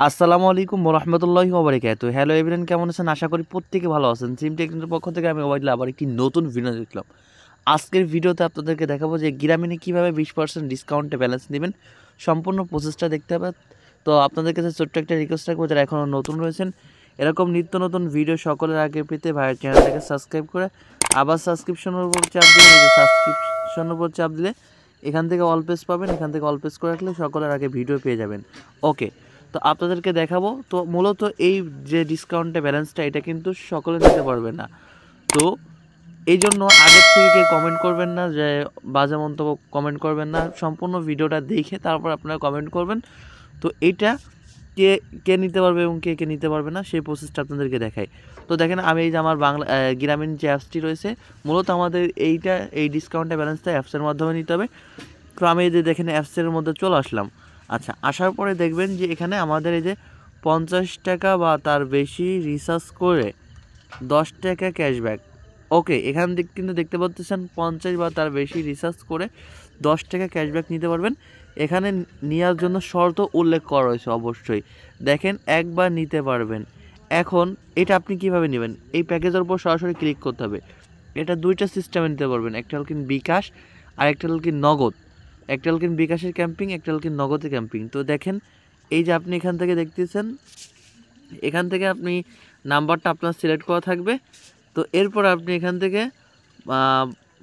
আসসালামু আলাইকুম রহমতুল্লাহি ওবারাকাতুহু। হ্যালো এভরিওয়ান, কেমন আছেন? আশা করি প্রত্যেকে ভালো আছেন। সিম টেকনিকের পক্ষ থেকে আমি ওবাইদুল্লাহ আবার একটি নতুন ভিডিও দেখলাম। আজকের ভিডিওতে আপনাদেরকে দেখাবো যে গ্রামীণে কীভাবে 20% ডিসকাউন্টে ব্যালেন্স নেবেন, সম্পূর্ণ প্রসেসটা দেখতে হবে। তো আপনাদের কাছে ছোট্ট একটা রিকোয়েস্ট রাখবো, যারা এখনও নতুন রয়েছেন এরকম নিত্য নতুন ভিডিও সকলের আগে পেতে ভাইয়ের চ্যানেলটাকে সাবস্ক্রাইব করে আবার সাবস্ক্রিপশনের উপর চাপ দিলে, সাবস্ক্রিপশনের উপর চাপ দিলে এখান থেকে অল পেজ পাবেন। এখান থেকে অল পেজ করে রাখলে সকলের আগে ভিডিও পেয়ে যাবেন। ওকে, তো আপনাদেরকে দেখাবো। তো মূলত এই যে ডিসকাউন্টে ব্যালেন্সটা, এটা কিন্তু সকলে নিতে পারবে না। তো এই জন্য আগের থেকে কেউ কমেন্ট করবেন না, যে বাজে মন্তব্য কমেন্ট করবেন না, সম্পূর্ণ ভিডিওটা দেখে তারপর আপনারা কমেন্ট করবেন। তো এইটা কে কে নিতে পারবে এবং কে কে নিতে পারবে না সেই প্রসেসটা আপনাদেরকে দেখাই। তো দেখেন, আমি এই যে আমার বাংলা গ্রামীণ যে অ্যাপসটি রয়েছে, মূলত আমাদের এই ডিসকাউন্টের ব্যালেন্সটা অ্যাপসের মাধ্যমে নিতে হবে। তো আমি এই যে দেখেন অ্যাপসের মধ্যে চলে আসলাম। আচ্ছা, আসার পরে দেখবেন যে এখানে আমাদের এই যে 50 টাকা বা তার বেশি রিচার্জ করে 10 টাকা ক্যাশব্যাক। ওকে, এখান থেকে কিন্তু দেখতে পাচ্ছেন 50 বা তার বেশি রিচার্জ করে 10 টাকা ক্যাশব্যাক নিতে পারবেন। এখানে নেওয়ার জন্য শর্ত উল্লেখ করা রয়েছে অবশ্যই। দেখেন, একবার নিতে পারবেন। এখন এটা আপনি কিভাবে নেবেন? এই প্যাকেজের উপর সরাসরি ক্লিক করতে হবে। এটা দুইটা সিস্টেমে নিতে পারবেন, একটা হল কিন বিকাশ আর একটা হল কিন নগদ। একটা হল কিন বিকাশের ক্যাম্পিং, একটা হল কিন নগদের ক্যাম্পিং। তো দেখেন, এই যে আপনি এখান থেকে দেখতেছেন, এখান থেকে আপনি নাম্বারটা আপনার সিলেক্ট করা থাকবে। তো এরপর আপনি এখান থেকে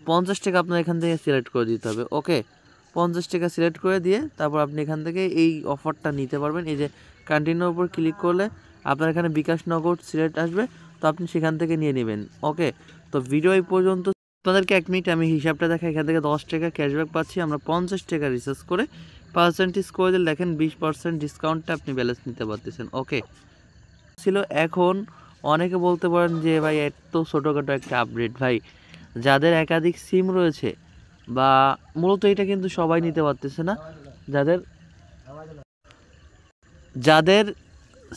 50 টাকা আপনার এখান থেকে সিলেক্ট করে দিতে হবে। ওকে, 50 টাকা সিলেক্ট করে দিয়ে তারপর আপনি এখান থেকে এই অফারটা নিতে পারবেন। এই যে কন্টিনিউর উপর ক্লিক করলে আপনার এখানে বিকাশ নগদ সিলেক্ট আসবে, তো আপনি সেখান থেকে নিয়ে নেবেন। ওকে, তো ভিডিও এই পর্যন্ত। আপনাদেরকে 1 মিনিট আমি হিসাবটা দেখাই। এখান থেকে 10 টাকা ক্যাশব্যাক পাচ্ছি আমরা 50 টাকা রিচার্জ করে। পার্সেন্টেজ করে দিলে দেখেন 20% ডিসকাউন্টটা আপনি ব্যালেন্স নিতে পারতেছেন। ওকে ছিল। এখন অনেকে বলতে পারেন যে ভাই এত ছোটোখাটো একটা আপডেট, ভাই যাদের একাধিক সিম রয়েছে বা মূলত এটা কিন্তু সবাই নিতে পারতেছে না। যাদের যাদের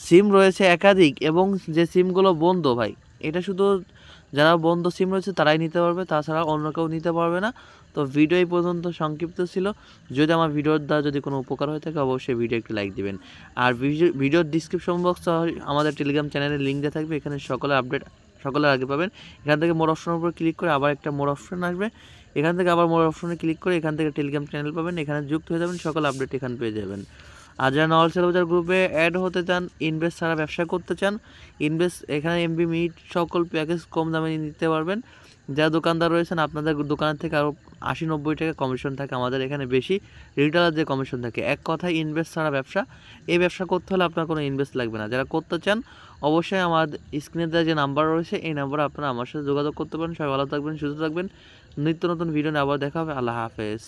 সিম রয়েছে একাধিক এবং যে সিমগুলো বন্ধ, ভাই এটা শুধু যারা বন্ধ সিম রয়েছে তারাই নিতে পারবে, তাছাড়া অন্য কেউ নিতে পারবে না। তো ভিডিও এই পর্যন্ত সংক্ষিপ্ত ছিল। যদি আমার ভিডিওর দ্বারা যদি কোনো উপকার হয়ে থাকে অবশ্যই ভিডিও একটি লাইক দিবেন। আর ভিডিওর ডিসক্রিপশন বক্স আমাদের টেলিগ্রাম চ্যানেলের লিঙ্ক দেওয়া থাকবে, এখানে সকলের আপডেট সকলের আগে পাবেন। এখান থেকে মোর অপশনের উপর ক্লিক করে আবার একটা মোর অপশন আসবে, এখান থেকে আবার মোর অপশনে ক্লিক করে এখান থেকে টেলিগ্রাম চ্যানেল পাবেন, এখানে যুক্ত হয়ে যাবেন, সকল আপডেট এখানে পেয়ে যাবেন। আর যারা নল সেলবাজার গ্রুপে অ্যাড হতে চান, ইনভেস্ট ছাড়া ব্যবসা করতে চান, ইনভেস্ট এখানে এমবি মিট সকল প্যাকেজ কম দামে নিতে পারবেন। যারা দোকানদার রয়েছেন আপনাদের দোকানের থেকে আরও 80-90 টাকা কমিশন থাকে, আমাদের এখানে বেশি রিটেলার যে কমিশন থাকে। এক কথায় ইনভেস্ট ছাড়া ব্যবসা। এই ব্যবসা করতে হলে আপনার কোনো ইনভেস্ট লাগবে না। যারা করতে চান অবশ্যই আমার স্ক্রিনে দেওয়া যে নাম্বার রয়েছে এই নাম্বারে আপনারা আমার সাথে যোগাযোগ করতে পারেন। সবাই ভালো থাকবেন, সুস্থ থাকবেন। নিত্য নতুন ভিডিও নিয়ে আবার দেখা হবে। আল্লাহ হাফেজ।